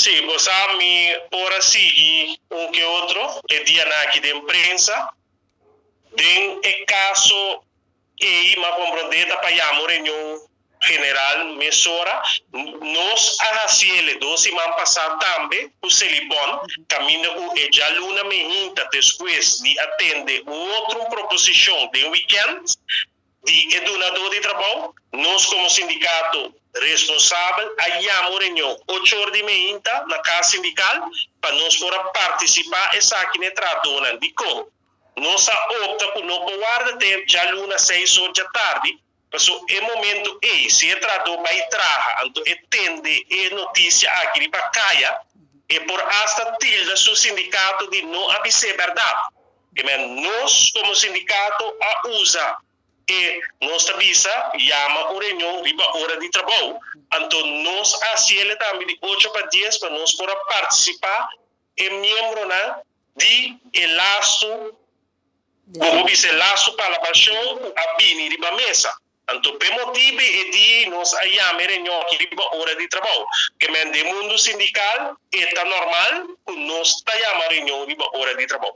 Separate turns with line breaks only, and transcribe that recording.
Sì, possiamo ora sì un che altro, e dia aqui de imprensa, den e caso e ma comprendeta paiamo reunião general mesora, nós a ciele doce man passar também o Celibon, caminho o e já luna mehinta depois de atender outra proposição de weekend de educador de trabalho, nós como sindicato responsável, abbiamo reunião 8 horas de manhã na casa sindical para nós poder participar e aqui ne tradona de como nós opta por não guarda tempo já luna 6 horas da tarde, porque é momento se tradou para trabalhar, então entende a notícia aqui para caia e por hasta tilda o sindicato de não avisar verdade. Nós como sindicato a usa e nossa visa chama o reunião riba hora de trabalho. Então, nós assim também de 8 para 10 para nós poder participar e membro de elasto, como diz laço para a paixão, a bini riba mesa. Então, per motivo e di nós chama reunião aqui riba hora de trabalho. Que men de mundo sindical é normal, nós chama reunião riba hora de trabalho.